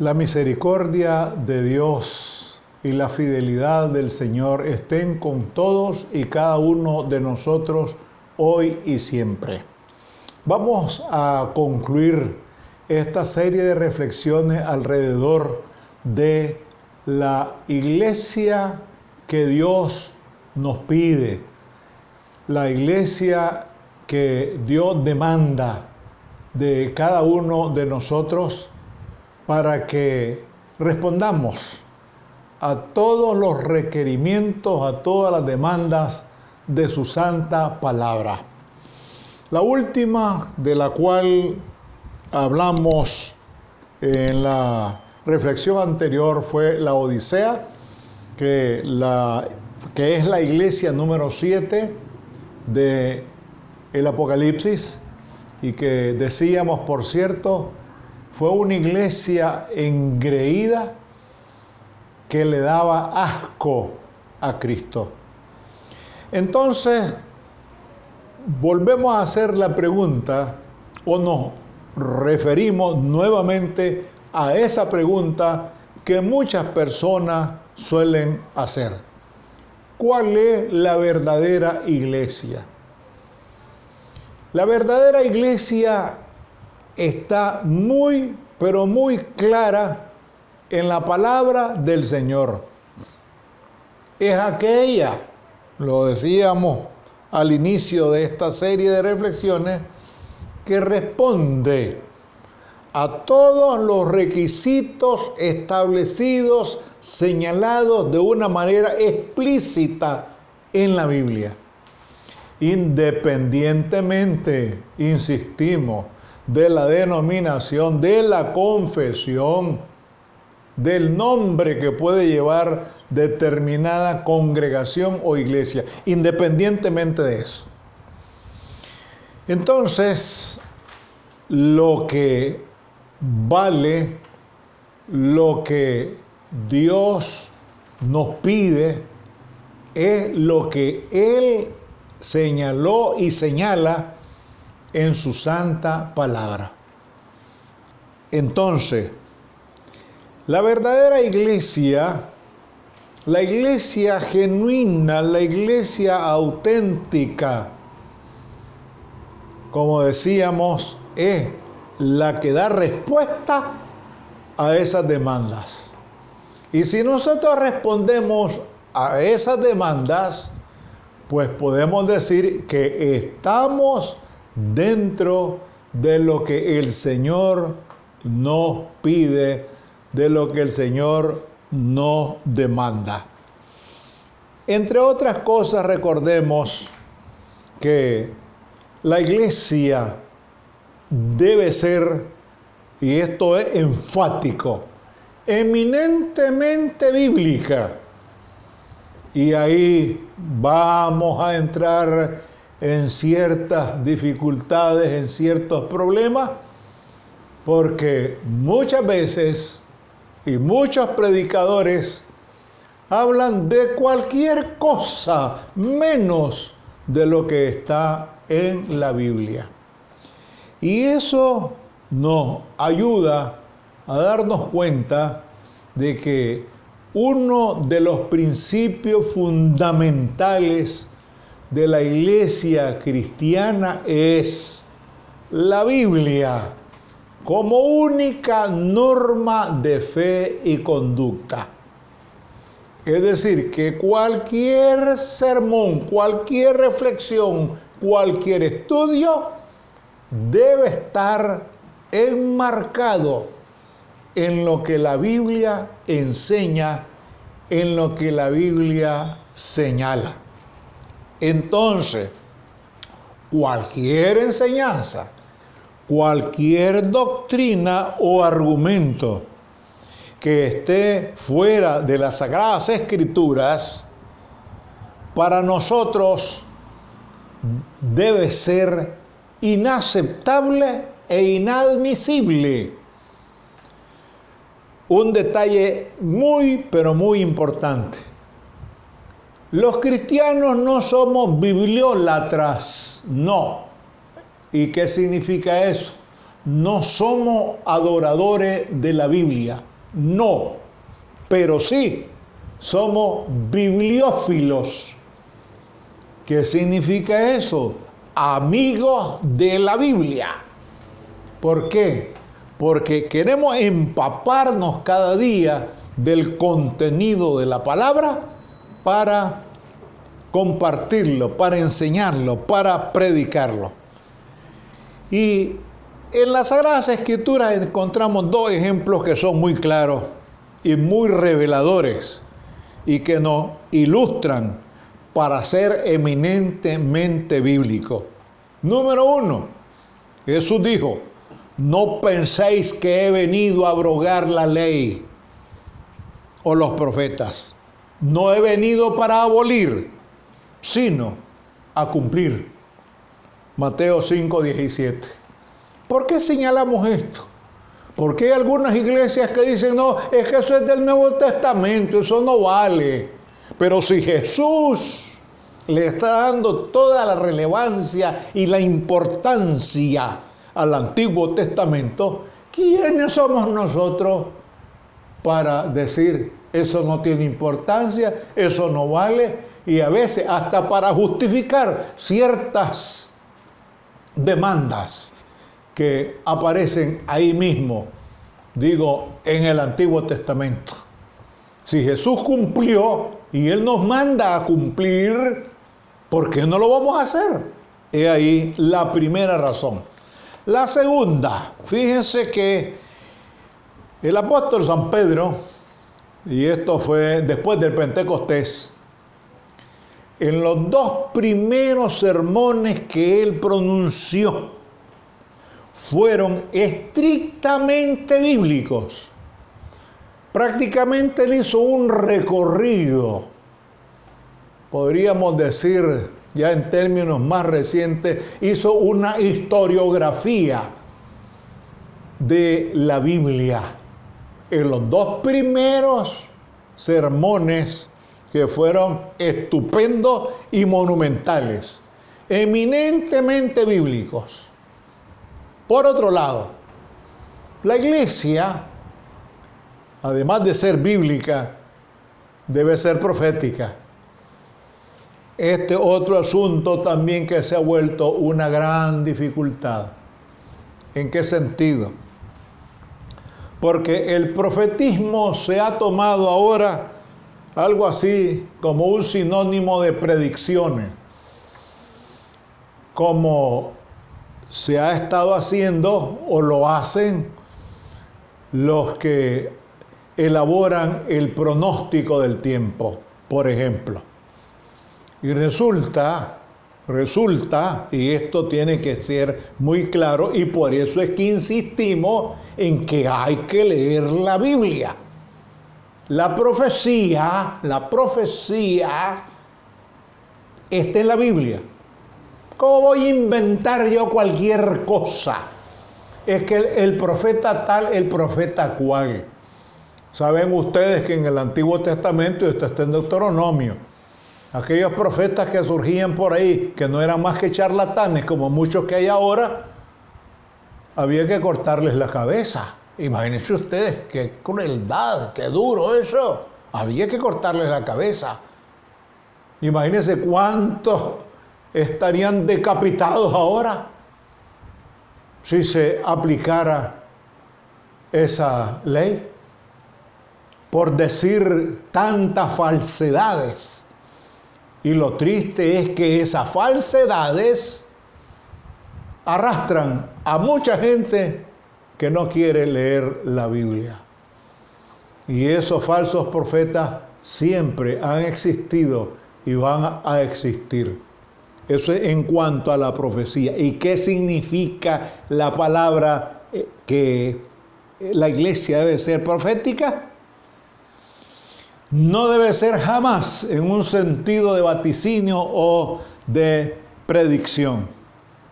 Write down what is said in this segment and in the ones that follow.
La misericordia de Dios y la fidelidad del Señor estén con todos y cada uno de nosotros hoy y siempre. Vamos a concluir esta serie de reflexiones alrededor de la iglesia que Dios nos pide, la iglesia que Dios demanda de cada uno de nosotros para que respondamos a todos los requerimientos, a todas las demandas de su santa palabra. La última de la cual hablamos en la reflexión anterior fue la Odisea, que es la iglesia número 7 del Apocalipsis, y que decíamos, por cierto, fue una iglesia engreída que le daba asco a Cristo. Entonces, volvemos a hacer la pregunta, o nos referimos nuevamente a esa pregunta que muchas personas suelen hacer. ¿Cuál es la verdadera iglesia? La verdadera iglesia está muy, pero muy clara en la palabra del Señor. Es aquella, lo decíamos al inicio de esta serie de reflexiones, que responde a todos los requisitos establecidos, señalados de una manera explícita en la Biblia. Independientemente, insistimos, de la denominación, de la confesión, del nombre que puede llevar determinada congregación o iglesia, independientemente de eso. Entonces, lo que vale, lo que Dios nos pide, es lo que Él señaló y señala en su santa palabra. Entonces, la verdadera iglesia, la iglesia genuina, la iglesia auténtica, como decíamos, es la que da respuesta a esas demandas. Y si nosotros respondemos a esas demandas, pues podemos decir que estamos dentro de lo que el Señor nos pide, de lo que el Señor nos demanda. Entre otras cosas, recordemos que la iglesia debe ser, y esto es enfático, eminentemente bíblica. Y ahí vamos a entrar en ciertas dificultades, en ciertos problemas, porque muchas veces y muchos predicadores hablan de cualquier cosa menos de lo que está en la Biblia. Y eso nos ayuda a darnos cuenta de que uno de los principios fundamentales de la iglesia cristiana es la Biblia como única norma de fe y conducta. Es decir, que cualquier sermón, cualquier reflexión, cualquier estudio debe estar enmarcado en lo que la Biblia enseña, en lo que la Biblia señala. Entonces, cualquier enseñanza, cualquier doctrina o argumento que esté fuera de las Sagradas Escrituras, para nosotros debe ser inaceptable e inadmisible. Un detalle muy, pero muy importante. Los cristianos no somos bibliólatras, no. ¿Y qué significa eso? No somos adoradores de la Biblia. No, pero sí somos bibliófilos. ¿Qué significa eso? Amigos de la Biblia. ¿Por qué? Porque queremos empaparnos cada día del contenido de la palabra para compartirlo, para enseñarlo, para predicarlo. Y en las Sagradas Escrituras encontramos dos ejemplos que son muy claros y muy reveladores y que nos ilustran para ser eminentemente bíblicos. Número uno, Jesús dijo: no penséis que he venido a abrogar la ley o los profetas. No he venido para abolir, sino a cumplir. Mateo 5:17. ¿Por qué señalamos esto? Porque hay algunas iglesias que dicen: no, es que eso es del Nuevo Testamento, eso no vale. Pero si Jesús le está dando toda la relevancia y la importancia al Antiguo Testamento, ¿quiénes somos nosotros para decir eso no tiene importancia, eso no vale? Y a veces hasta para justificar ciertas demandas que aparecen ahí mismo, digo, en el Antiguo Testamento. Si Jesús cumplió y Él nos manda a cumplir, ¿por qué no lo vamos a hacer? He ahí la primera razón. La segunda, fíjense que el apóstol San Pedro, y esto fue después del Pentecostés, en los dos primeros sermones que él pronunció fueron estrictamente bíblicos. Prácticamente él hizo un recorrido, podríamos decir ya en términos más recientes, hizo una historiografía de la Biblia. En los dos primeros sermones, que fueron estupendos y monumentales, eminentemente bíblicos. Por otro lado, la iglesia, además de ser bíblica, debe ser profética. Este otro asunto también que se ha vuelto una gran dificultad. ¿En qué sentido? Porque el profetismo se ha tomado ahora algo así como un sinónimo de predicciones, como se ha estado haciendo o lo hacen los que elaboran el pronóstico del tiempo, por ejemplo. Y resulta, y esto tiene que ser muy claro, y por eso es que insistimos en que hay que leer la Biblia. La profecía está en la Biblia. ¿Cómo voy a inventar yo cualquier cosa? Es que el profeta tal, el profeta cual. Saben ustedes que en el Antiguo Testamento, y esto está en Deuteronomio, aquellos profetas que surgían por ahí, que no eran más que charlatanes, como muchos que hay ahora, había que cortarles la cabeza. Imagínense ustedes qué crueldad, qué duro eso. Había que cortarles la cabeza. Imagínense cuántos estarían decapitados ahora si se aplicara esa ley por decir tantas falsedades. Y lo triste es que esas falsedades arrastran a mucha gente que no quiere leer la Biblia. Y esos falsos profetas siempre han existido y van a existir. Eso es en cuanto a la profecía. ¿Y qué significa la palabra que la iglesia debe ser profética? No debe ser jamás en un sentido de vaticinio o de predicción.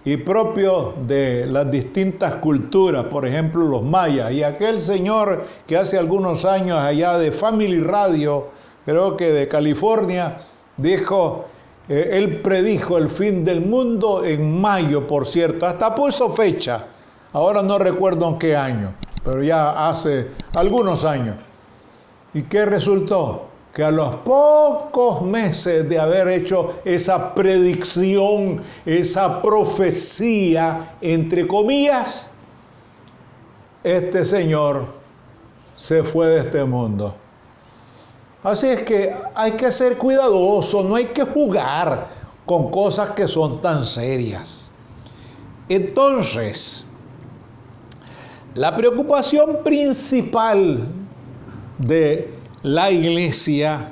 Y propio de las distintas culturas, por ejemplo los mayas, y aquel señor que hace algunos años allá de Family Radio, creo que de California, dijo, él predijo el fin del mundo en mayo, por cierto, hasta puso fecha, ahora no recuerdo en qué año. pero ya hace algunos años. ¿Y qué resultó? Que a los pocos meses de haber hecho esa predicción, esa profecía, entre comillas, este señor se fue de este mundo. Así es que hay que ser cuidadoso, no hay que jugar con cosas que son tan serias. Entonces, la preocupación principal de la iglesia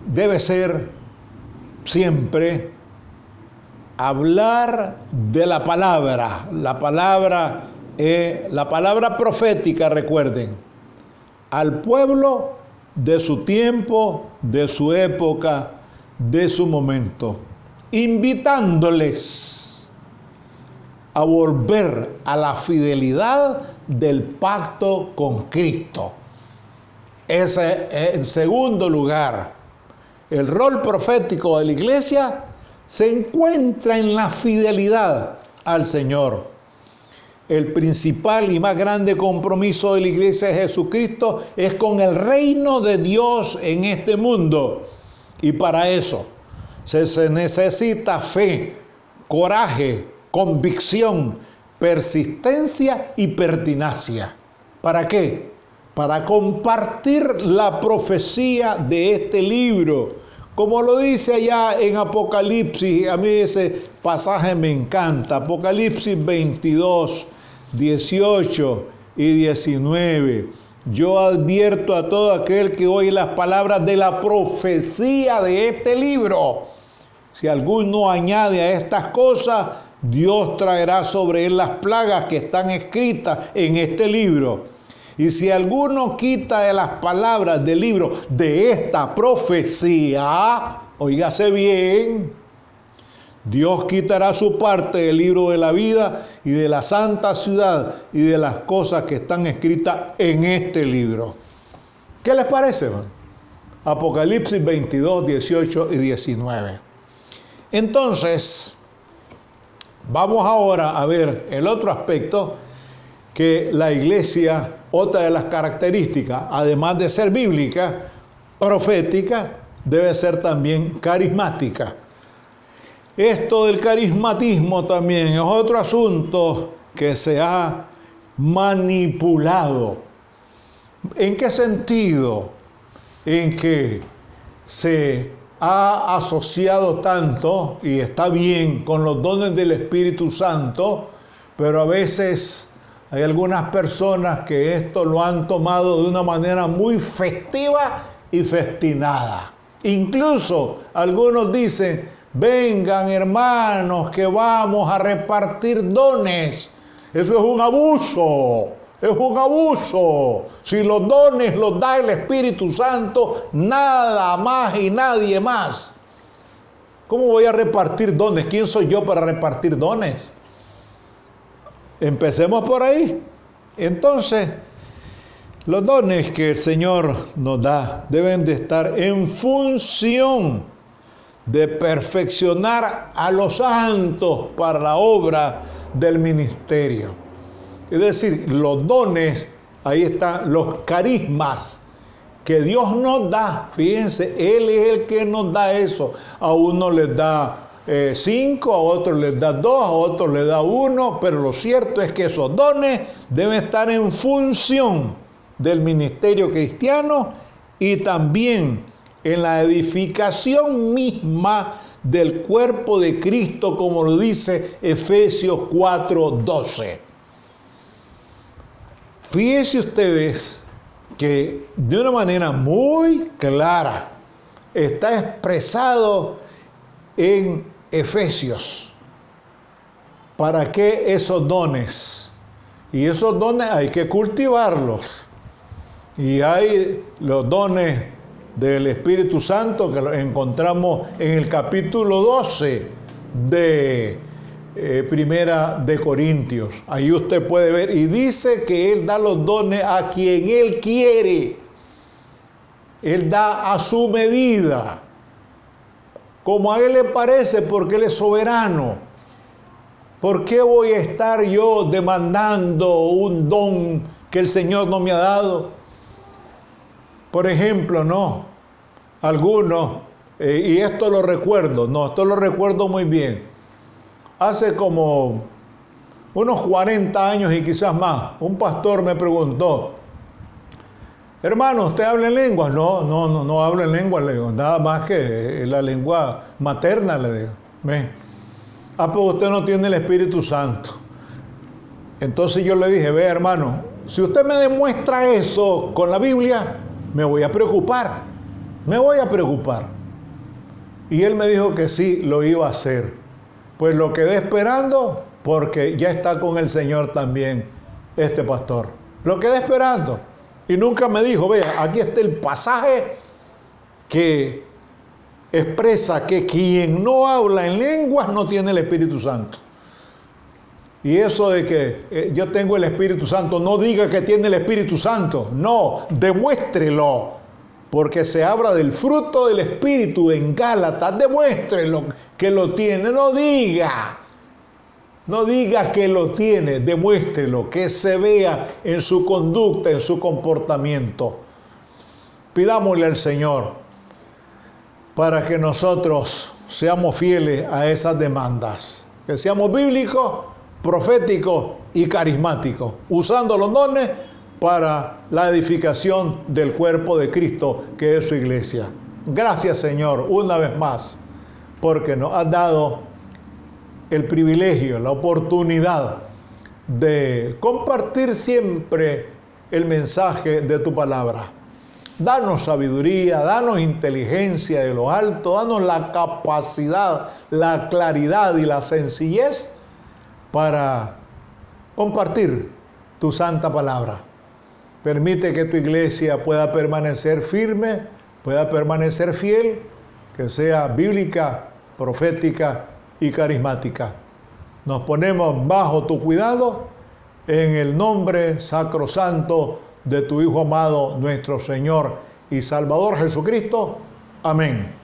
debe ser siempre hablar de la palabra profética, recuerden, al pueblo de su tiempo, de su época, de su momento, invitándoles a volver a la fidelidad del pacto con Cristo. Ese, en segundo lugar, el rol profético de la iglesia se encuentra en la fidelidad al Señor. El principal y más grande compromiso de la iglesia de Jesucristo es con el reino de Dios en este mundo. Y para eso se necesita fe, coraje, convicción, persistencia y pertinacia. ¿Para qué? Para compartir la profecía de este libro. Como lo dice allá en Apocalipsis, a mí ese pasaje me encanta, Apocalipsis 22, 18 y 19. Yo advierto a todo aquel que oye las palabras de la profecía de este libro. Si alguno añade a estas cosas, Dios traerá sobre él las plagas que están escritas en este libro. Y si alguno quita de las palabras del libro de esta profecía, óigase bien, Dios quitará su parte del libro de la vida y de la santa ciudad y de las cosas que están escritas en este libro. ¿Qué les parece, man? Apocalipsis 22, 18 y 19. Entonces, vamos ahora a ver el otro aspecto que la iglesia, otra de las características, además de ser bíblica, profética, debe ser también carismática. Esto del carismatismo también es otro asunto que se ha manipulado. ¿En qué sentido? En que se ha asociado tanto, y está bien, con los dones del Espíritu Santo, pero a veces hay algunas personas que esto lo han tomado de una manera muy festiva y festinada. Incluso algunos dicen: vengan hermanos que vamos a repartir dones. Eso es un abuso, es un abuso. Si los dones los da el Espíritu Santo, nada más y nadie más. ¿Cómo voy a repartir dones? ¿Quién soy yo para repartir dones? Empecemos por ahí. Entonces, los dones que el Señor nos da deben de estar en función de perfeccionar a los santos para la obra del ministerio. Es decir, los dones, ahí están los carismas que Dios nos da. Fíjense, Él es el que nos da eso. A uno les da 5, a otros les da 2, a otros les da 1, pero lo cierto es que esos dones deben estar en función del ministerio cristiano y también en la edificación misma del cuerpo de Cristo, como lo dice Efesios 4:12. Fíjense ustedes que de una manera muy clara está expresado en Efesios para qué esos dones. Y esos dones hay que cultivarlos. Y hay los dones del Espíritu Santo que los encontramos en el capítulo 12 de Primera de Corintios. Ahí usted puede ver, y dice que Él da los dones a quien Él quiere. Él da a su medida, como a Él le parece, porque Él es soberano. ¿Por qué voy a estar yo demandando un don que el Señor no me ha dado? Por ejemplo, no, algunos, y esto lo recuerdo, esto lo recuerdo muy bien. Hace como unos 40 años y quizás más, un pastor me preguntó: hermano, ¿usted habla en lenguas? No hablo en lenguas, le digo, nada más que la lengua materna, le digo. ¿Ve? Pues usted no tiene el Espíritu Santo. Entonces yo le dije: ve, hermano, si usted me demuestra eso con la Biblia, me voy a preocupar, Y él me dijo que sí, lo iba a hacer. Pues lo quedé esperando, porque ya está con el Señor también este pastor. Lo quedé esperando. Y nunca me dijo: vea, aquí está el pasaje que expresa que quien no habla en lenguas no tiene el Espíritu Santo. Y eso de que yo tengo el Espíritu Santo, no diga que tiene el Espíritu Santo. No, demuéstrelo. Porque se habla del fruto del Espíritu en Gálatas. Demuéstrelo que lo tiene. No diga que lo tiene. Demuéstrelo, que se vea en su conducta, en su comportamiento. Pidámosle al Señor para que nosotros seamos fieles a esas demandas. Que seamos bíblicos, proféticos y carismáticos, usando los dones para la edificación del cuerpo de Cristo, que es su iglesia. Gracias, Señor, una vez más, porque nos has dado el privilegio, la oportunidad de compartir siempre el mensaje de tu palabra. Danos sabiduría, danos inteligencia de lo alto, danos la capacidad, la claridad y la sencillez para compartir tu santa palabra. Permite que tu iglesia pueda permanecer firme, pueda permanecer fiel, que sea bíblica, profética y carismática. Nos ponemos bajo tu cuidado en el nombre sacrosanto de tu Hijo amado, nuestro Señor y Salvador Jesucristo. Amén.